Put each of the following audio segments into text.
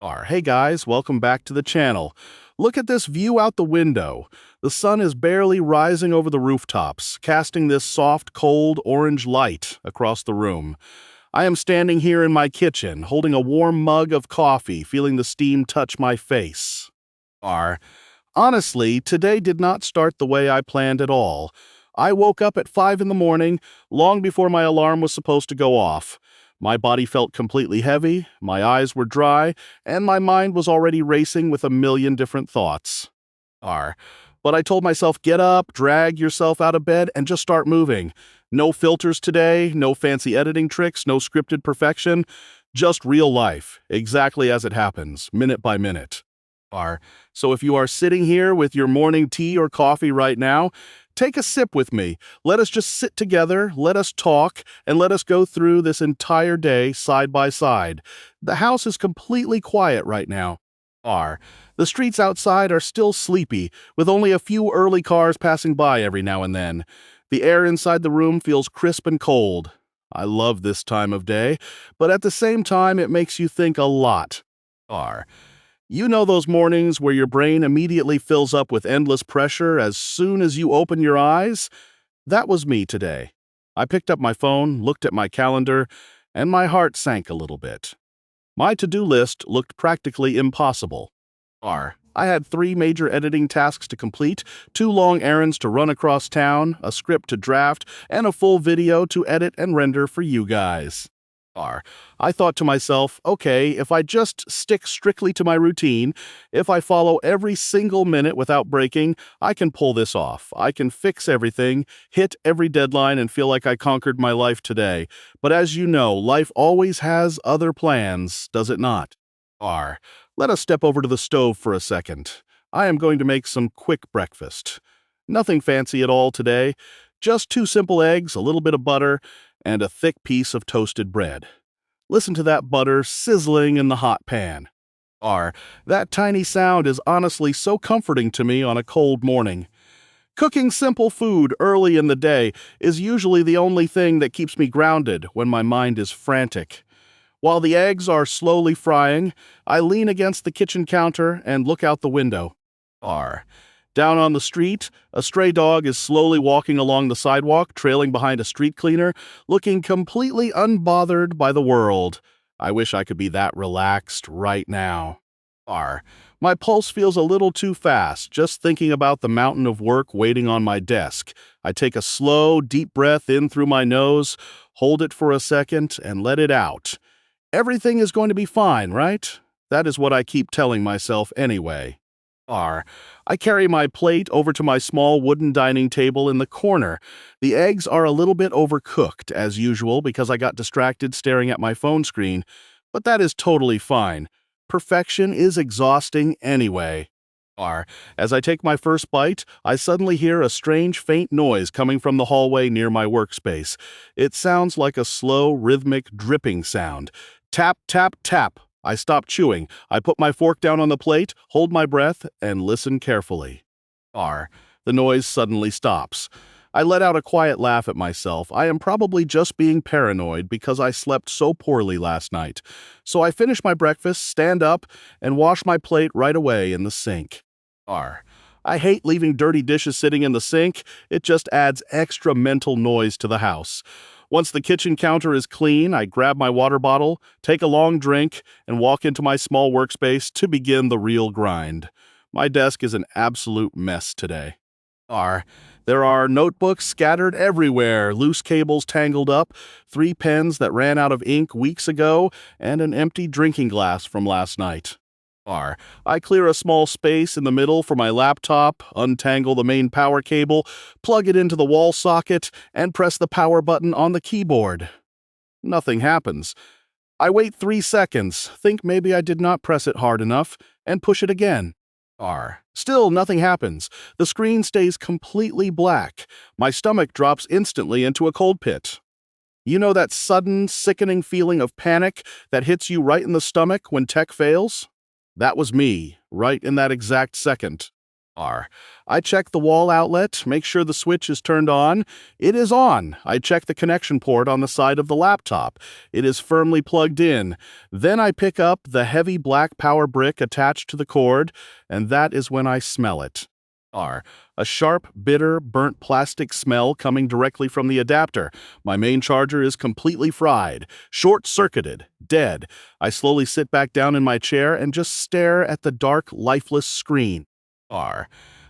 Hey guys, welcome back to the channel. Look at this view out the window. The sun is barely rising over the rooftops, casting this soft, cold orange light across the room. I am standing here in my kitchen, holding a warm mug of coffee, feeling the steam touch my face. R. Honestly, today did not start the way I planned at all. I woke up at 5 in the morning, long before my alarm was supposed to go off. My body felt completely heavy, my eyes were dry, and my mind was already racing with a million different thoughts. R. But I told myself, get up, drag yourself out of bed, and just start moving. No filters today, no fancy editing tricks, no scripted perfection, just real life, exactly as it happens, minute by minute. R. So if you are sitting here with your morning tea or coffee right now, take a sip with me. Let us just sit together, let us talk, and let us go through this entire day side by side. The house is completely quiet right now. R. The streets outside are still sleepy, with only a few early cars passing by every now and then. The air inside the room feels crisp and cold. I love this time of day, but at the same time it makes you think a lot. R. You know those mornings where your brain immediately fills up with endless pressure as soon as you open your eyes? That was me today. I picked up my phone, looked at my calendar, and my heart sank a little bit. My to-do list looked practically impossible. I had 3 major editing tasks to complete, 2 long errands to run across town, a script to draft, and a full video to edit and render for you guys. I thought to myself, okay, if I just stick strictly to my routine, if I follow every single minute without breaking, I can pull this off. I can fix everything, hit every deadline, and feel like I conquered my life today. But as you know, life always has other plans, does it not? Let us step over to the stove for a second. I am going to make some quick breakfast. Nothing fancy at all today, just 2 simple eggs, a little bit of butter, and a thick piece of toasted bread. Listen to that butter sizzling in the hot pan. That tiny sound is honestly so comforting to me on a cold morning. Cooking simple food early in the day is usually the only thing that keeps me grounded when my mind is frantic. While the eggs are slowly frying, I lean against the kitchen counter and look out the window. Down on the street, a stray dog is slowly walking along the sidewalk, trailing behind a street cleaner, looking completely unbothered by the world. I wish I could be that relaxed right now. My pulse feels a little too fast, just thinking about the mountain of work waiting on my desk. I take a slow, deep breath in through my nose, hold it for a second, and let it out. Everything is going to be fine, right? That is what I keep telling myself anyway. I carry my plate over to my small wooden dining table in the corner. The eggs are a little bit overcooked, as usual, because I got distracted staring at my phone screen, but that is totally fine. Perfection is exhausting anyway. As I take my first bite, I suddenly hear a strange faint noise coming from the hallway near my workspace. It sounds like a slow, rhythmic dripping sound. Tap, tap, tap. I stop chewing. I put my fork down on the plate, hold my breath, and listen carefully. The noise suddenly stops. I let out a quiet laugh at myself. I am probably just being paranoid because I slept so poorly last night. So I finish my breakfast, stand up, and wash my plate right away in the sink. I hate leaving dirty dishes sitting in the sink. It just adds extra mental noise to the house. Once the kitchen counter is clean, I grab my water bottle, take a long drink, and walk into my small workspace to begin the real grind. My desk is an absolute mess today. There are notebooks scattered everywhere, loose cables tangled up, 3 pens that ran out of ink weeks ago, and an empty drinking glass from last night. I clear a small space in the middle for my laptop, untangle the main power cable, plug it into the wall socket, and press the power button on the keyboard. Nothing happens. I wait 3 seconds, think maybe I did not press it hard enough, and push it again. Still nothing happens. The screen stays completely black. My stomach drops instantly into a cold pit. You know that sudden, sickening feeling of panic that hits you right in the stomach when tech fails? That was me, right in that exact second. R. I check the wall outlet, make sure the switch is turned on. It is on. I check the connection port on the side of the laptop. It is firmly plugged in. Then I pick up the heavy black power brick attached to the cord, and that is when I smell it. R. A sharp, bitter, burnt plastic smell coming directly from the adapter. My main charger is completely fried, short-circuited, dead. I slowly sit back down in my chair and just stare at the dark, lifeless screen. R.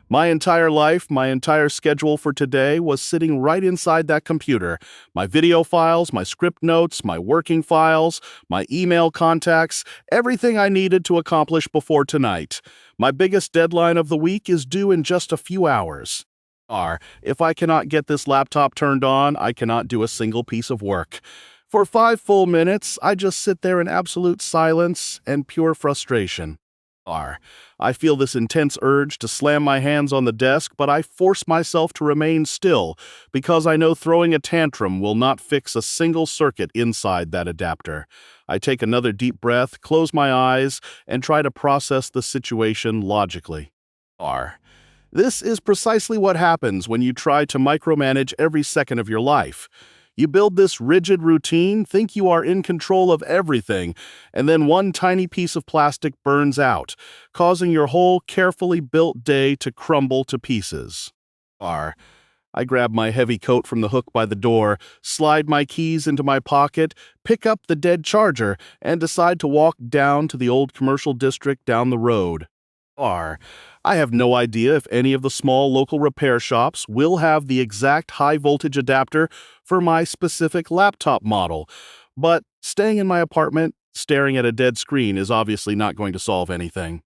My entire life, my entire schedule for today was sitting right inside that computer. My video files, my script notes, my working files, my email contacts, everything I needed to accomplish before tonight. My biggest deadline of the week is due in just a few hours. R. If I cannot get this laptop turned on, I cannot do a single piece of work. For 5 full minutes, I just sit there in absolute silence and pure frustration. R. I feel this intense urge to slam my hands on the desk, but I force myself to remain still because I know throwing a tantrum will not fix a single circuit inside that adapter. I take another deep breath, close my eyes, and try to process the situation logically. R. This is precisely what happens when you try to micromanage every second of your life. You build this rigid routine, think you are in control of everything, and then one tiny piece of plastic burns out, causing your whole carefully built day to crumble to pieces. R. I grab my heavy coat from the hook by the door, slide my keys into my pocket, pick up the dead charger, and decide to walk down to the old commercial district down the road. R. I have no idea if any of the small local repair shops will have the exact high-voltage adapter for my specific laptop model, but staying in my apartment, staring at a dead screen is obviously not going to solve anything.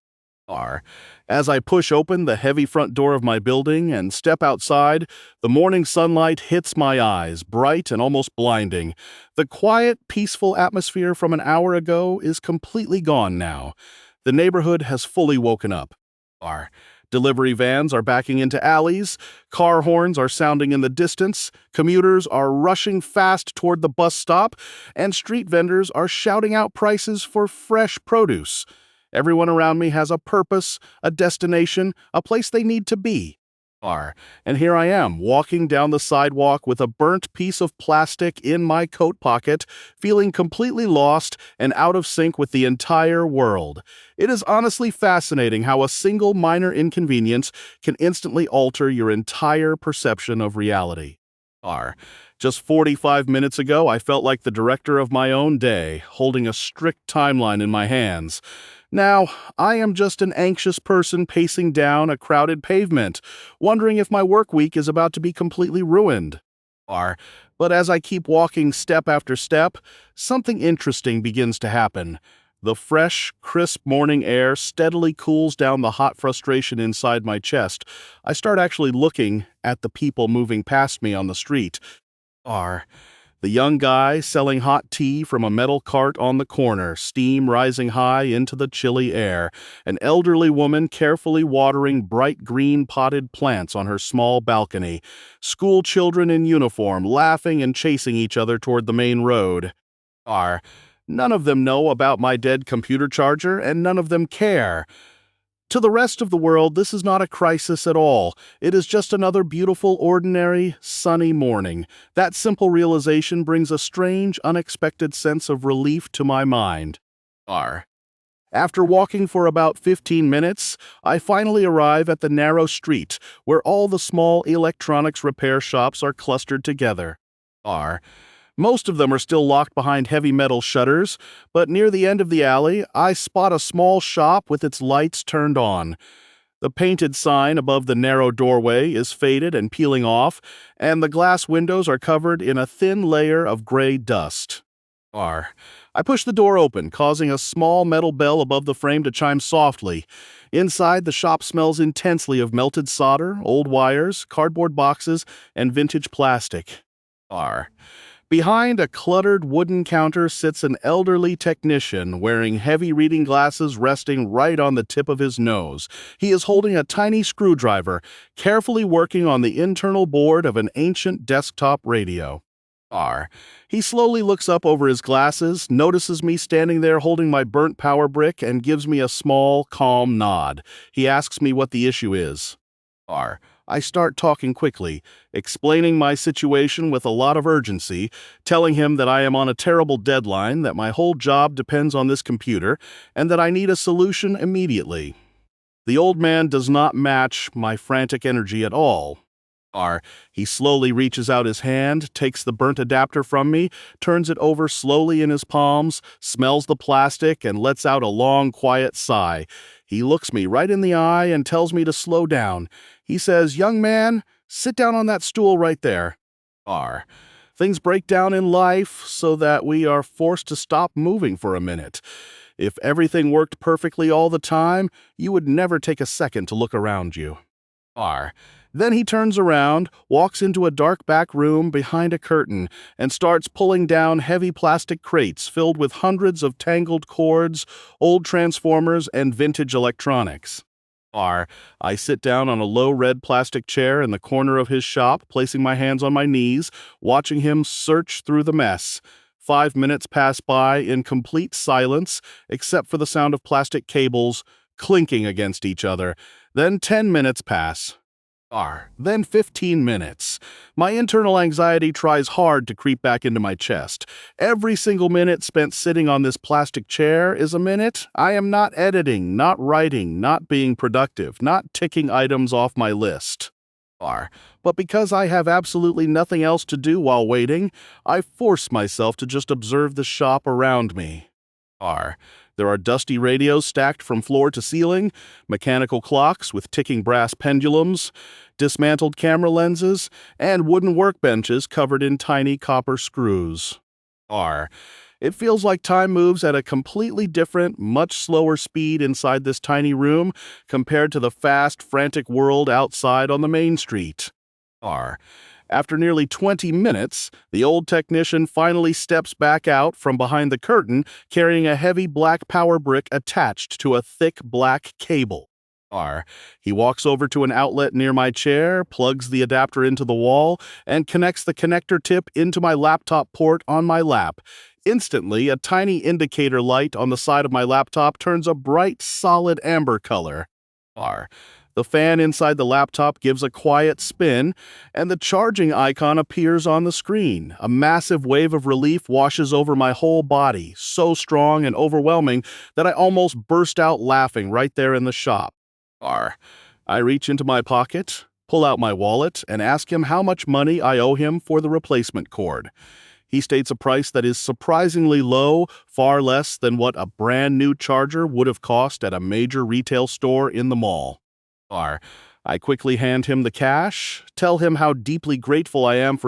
R. As I push open the heavy front door of my building and step outside, the morning sunlight hits my eyes, bright and almost blinding. The quiet, peaceful atmosphere from an hour ago is completely gone now. The neighborhood has fully woken up. R. Delivery vans are backing into alleys, car horns are sounding in the distance, commuters are rushing fast toward the bus stop, and street vendors are shouting out prices for fresh produce. Everyone around me has a purpose, a destination, a place they need to be. R. And here I am, walking down the sidewalk with a burnt piece of plastic in my coat pocket, feeling completely lost and out of sync with the entire world. It is honestly fascinating how a single minor inconvenience can instantly alter your entire perception of reality. R. Just 45 minutes ago, I felt like the director of my own day, holding a strict timeline in my hands. Now, I am just an anxious person pacing down a crowded pavement, wondering if my work week is about to be completely ruined. R. But as I keep walking step after step, something interesting begins to happen. The fresh, crisp morning air steadily cools down the hot frustration inside my chest. I start actually looking at the people moving past me on the street. R. The young guy selling hot tea from a metal cart on the corner, steam rising high into the chilly air. An elderly woman carefully watering bright green potted plants on her small balcony. School children in uniform laughing and chasing each other toward the main road. R. None of them know about my dead computer charger, and none of them care. To the rest of the world, this is not a crisis at all. It is just another beautiful, ordinary, sunny morning. That simple realization brings a strange, unexpected sense of relief to my mind. R. After walking for about 15 minutes, I finally arrive at the narrow street where all the small electronics repair shops are clustered together. R. Most of them are still locked behind heavy metal shutters, but near the end of the alley, I spot a small shop with its lights turned on. The painted sign above the narrow doorway is faded and peeling off, and the glass windows are covered in a thin layer of gray dust. R. I push the door open, causing a small metal bell above the frame to chime softly. Inside, the shop smells intensely of melted solder, old wires, cardboard boxes, and vintage plastic. R. Behind a cluttered wooden counter sits an elderly technician wearing heavy reading glasses resting right on the tip of his nose. He is holding a tiny screwdriver, carefully working on the internal board of an ancient desktop radio. R. He slowly looks up over his glasses, notices me standing there holding my burnt power brick, and gives me a small, calm nod. He asks me what the issue is. R. I start talking quickly, explaining my situation with a lot of urgency, telling him that I am on a terrible deadline, that my whole job depends on this computer, and that I need a solution immediately. The old man does not match my frantic energy at all. R. He slowly reaches out his hand, takes the burnt adapter from me, turns it over slowly in his palms, smells the plastic, and lets out a long, quiet sigh. He looks me right in the eye and tells me to slow down. He says, "Young man, sit down on that stool right there." R. Things break down in life so that we are forced to stop moving for a minute. If everything worked perfectly all the time, you would never take a second to look around you. R. Then he turns around, walks into a dark back room behind a curtain, and starts pulling down heavy plastic crates filled with hundreds of tangled cords, old transformers, and vintage electronics. R. I sit down on a low red plastic chair in the corner of his shop, placing my hands on my knees, watching him search through the mess. 5 minutes pass by in complete silence, except for the sound of plastic cables clinking against each other. Then 10 minutes pass. Then 15 minutes. My internal anxiety tries hard to creep back into my chest. Every single minute spent sitting on this plastic chair is a minute I am not editing, not writing, not being productive, not ticking items off my list. But because I have absolutely nothing else to do while waiting, I force myself to just observe the shop around me. There are dusty radios stacked from floor to ceiling, mechanical clocks with ticking brass pendulums, dismantled camera lenses, and wooden workbenches covered in tiny copper screws. It feels like time moves at a completely different, much slower speed inside this tiny room compared to the fast, frantic world outside on the main street. After nearly 20 minutes, the old technician finally steps back out from behind the curtain carrying a heavy black power brick attached to a thick black cable. He walks over to an outlet near my chair, plugs the adapter into the wall, and connects the connector tip into my laptop port on my lap. Instantly, a tiny indicator light on the side of my laptop turns a bright, solid amber color. The fan inside the laptop gives a quiet spin, and the charging icon appears on the screen. A massive wave of relief washes over my whole body, so strong and overwhelming that I almost burst out laughing right there in the shop. I reach into my pocket, pull out my wallet, and ask him how much money I owe him for the replacement cord. He states a price that is surprisingly low, far less than what a brand new charger would have cost at a major retail store in the mall. I quickly hand him the cash, tell him how deeply grateful I am for